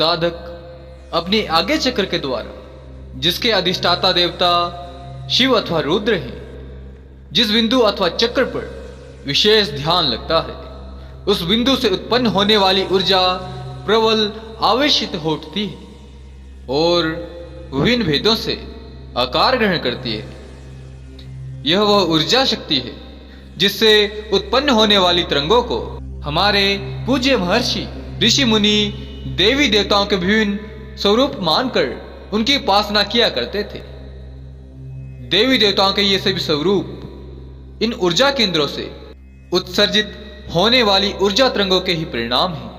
साधक अपने आगे चक्र के द्वारा, जिसके अधिष्ठाता देवता शिव अथवा रुद्र हैं, जिस बिंदु अथवा चक्र पर विशेष ध्यान लगता है, उस बिंदु से उत्पन्न होने वाली ऊर्जा प्रबल आवेशित हो उठती है और विभिन्न भेदों से आकार ग्रहण करती है। यह वह ऊर्जा शक्ति है जिससे उत्पन्न होने वाली तरंगों को हमारे पूज्य महर्षि, ऋषि मुनि, देवी देवताओं के विभिन्न स्वरूप मानकर उनकी उपासना किया करते थे। देवी देवताओं के ये सभी स्वरूप इन ऊर्जा केंद्रों से उत्सर्जित होने वाली ऊर्जा तरंगों के ही परिणाम हैं।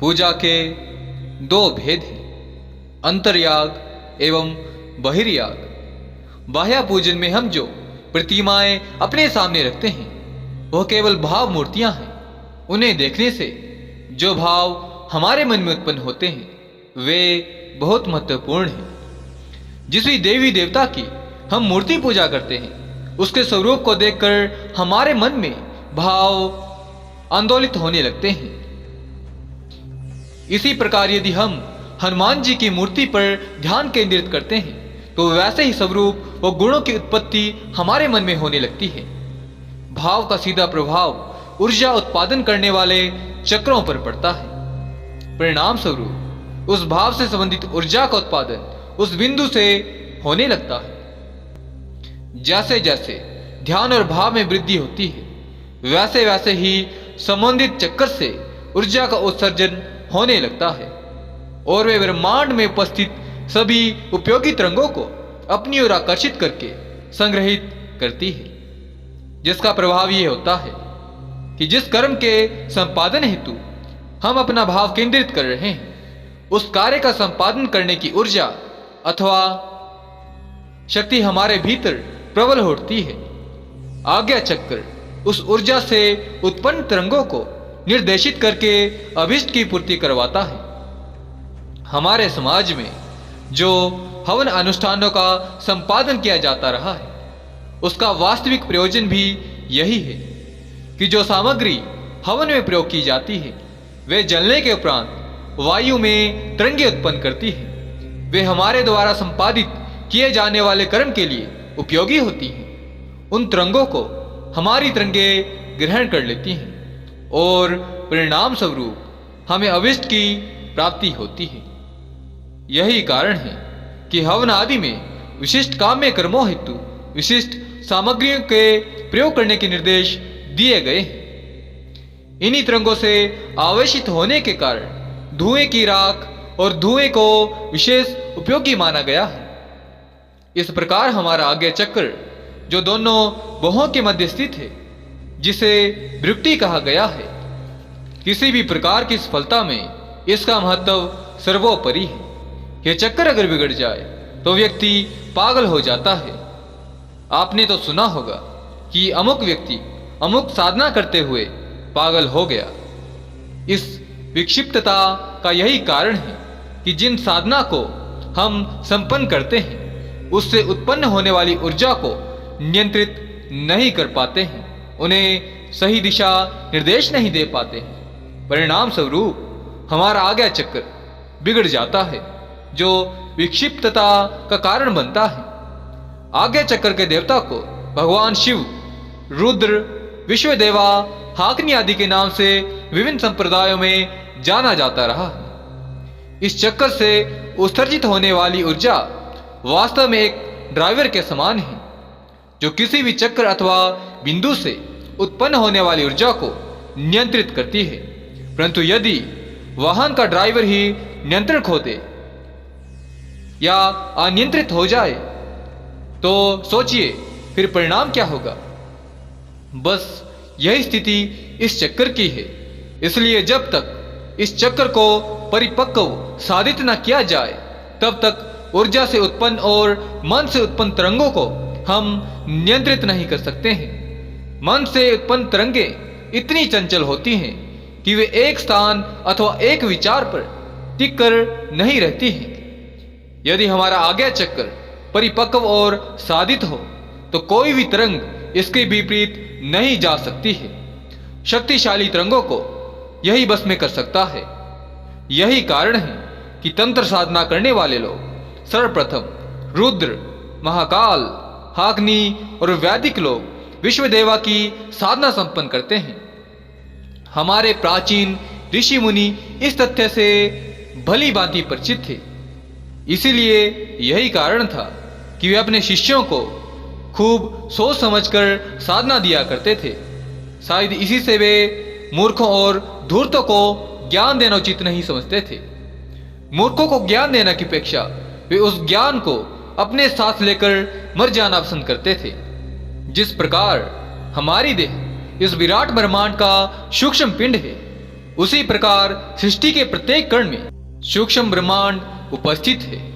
पूजा के दो भेद हैं, अंतर्याग एवं बहिर्याग। बाह्य पूजन में हम जो प्रतिमाएं अपने सामने रखते हैं वह केवल भाव मूर्तियां हैं। उन्हें देखने से जो भाव हमारे मन में उत्पन्न होते हैं वे बहुत महत्वपूर्ण हैं। जिस भी देवी देवता की हम मूर्ति पूजा करते हैं उसके स्वरूप को देखकर हमारे मन में भाव आंदोलित होने लगते हैं। इसी प्रकार यदि हम हनुमान जी की मूर्ति पर ध्यान केंद्रित करते हैं तो वैसे ही स्वरूप व गुणों की उत्पत्ति हमारे मन में होने लगती है। भाव का सीधा प्रभाव ऊर्जा उत्पादन करने वाले चक्रों पर पड़ता है। परिणाम स्वरूप उस भाव से संबंधित ऊर्जा का उत्पादन उस बिंदु से होने लगता है। जैसे जैसे ध्यान और भाव में वृद्धि होती है वैसे वैसे ही संबंधित चक्र से ऊर्जा का उत्सर्जन होने लगता है और वे ब्रह्मांड में उपस्थित सभी उपयोगी तरंगों को अपनी ओर आकर्षित करके संग्रहित करती है, जिसका प्रभाव ये होता है कि जिस कर्म के संपादन हेतु हम अपना भाव केंद्रित कर रहे हैं उस कार्य का संपादन करने की ऊर्जा अथवा शक्ति हमारे भीतर प्रबल होती है। आज्ञा चक्र उस ऊर्जा से उत्पन्न तरंगों को निर्देशित करके अभिष्ट की पूर्ति करवाता है। हमारे समाज में जो हवन अनुष्ठानों का संपादन किया जाता रहा है उसका वास्तविक प्रयोजन भी यही है कि जो सामग्री हवन में प्रयोग की जाती है वे जलने के उपरांत वायु में तरंगे उत्पन्न करती है। वे हमारे द्वारा संपादित किए जाने वाले कर्म के लिए उपयोगी होती हैं। उन तरंगों को हमारी तरंगे ग्रहण कर लेती हैं और परिणाम स्वरूप हमें अभिष्ट की प्राप्ति होती है। यही कारण है कि हवन आदि में विशिष्ट काम्य कर्मों हेतु विशिष्ट सामग्रियों के प्रयोग करने के निर्देश दिए गए हैं। इन्हीं तरंगों से आवेशित होने के कारण धुएं की राख और धुएं को विशेष उपयोगी माना गया है। इस प्रकार हमारा आज्ञा चक्र जो दोनों बाहों के मध्य स्थित है, जिसे भृकुटी कहा गया है, किसी भी प्रकार की सफलता में इसका महत्व सर्वोपरि है। यह चक्कर अगर बिगड़ जाए तो व्यक्ति पागल हो जाता है। आपने तो सुना होगा कि अमुक व्यक्ति अमुक साधना करते हुए पागल हो गया। इस विक्षिप्तता का यही कारण है कि जिन साधना को हम संपन्न करते हैं उससे उत्पन्न होने वाली ऊर्जा को नियंत्रित नहीं कर पाते हैं, उन्हें सही दिशा निर्देश नहीं दे पाते हैं। परिणाम स्वरूप हमारा आज्ञा चक्र बिगड़ जाता है जो विक्षिप्तता का कारण बनता है। आज्ञा चक्र के देवता को भगवान शिव, रुद्र, विश्वदेवा, हाकनी आदि के नाम से विभिन्न संप्रदायों में जाना जाता रहा है। इस चक्कर से उत्सर्जित होने वाली ऊर्जा वास्तव में एक ड्राइवर के समान है जो किसी भी चक्र अथवा बिंदु से उत्पन्न होने वाली ऊर्जा को नियंत्रित करती है। परंतु यदि वाहन का ड्राइवर ही नियंत्रण खो दे या अनियंत्रित हो जाए तो सोचिए फिर परिणाम क्या होगा। बस यही स्थिति इस चक्र की है। इसलिए जब तक इस चक्र को परिपक्व साधित न किया जाए तब तक ऊर्जा से उत्पन्न और मन से उत्पन्न तरंगों को हम नियंत्रित नहीं कर सकते हैं। मन से उत्पन्न तरंगें इतनी चंचल होती हैं कि वे एक स्थान अथवा एक विचार पर टिक कर नहीं रहती हैं। यदि हमारा आज्ञा चक्र परिपक्व और साधित हो तो कोई भी तरंग इसके विपरीत नहीं जा सकती है। शक्तिशाली तरंगों को यही बस में कर सकता है। यही कारण है कि तंत्र साधना करने वाले लोग सर्वप्रथम रुद्र, महाकाल, हाग्नि और वैदिक लोग विश्वदेवा की साधना संपन्न करते हैं। हमारे प्राचीन ऋषि मुनि इस तथ्य से भली भांति परिचित थे। इसीलिए यही कारण था कि वे अपने शिष्यों को खूब सोच समझकर साधना दिया करते थे। शायद इसी से वे मूर्खों और धूर्तों को ज्ञान देना उचित नहीं समझते थे। मूर्खों को ज्ञान देने की अपेक्षा वे उस ज्ञान को अपने साथ लेकर मर जाना पसंद करते थे। जिस प्रकार हमारी देह इस विराट ब्रह्मांड का सूक्ष्म पिंड है, उसी प्रकार सृष्टि के प्रत्येक कण में सूक्ष्म ब्रह्मांड उपस्थित है।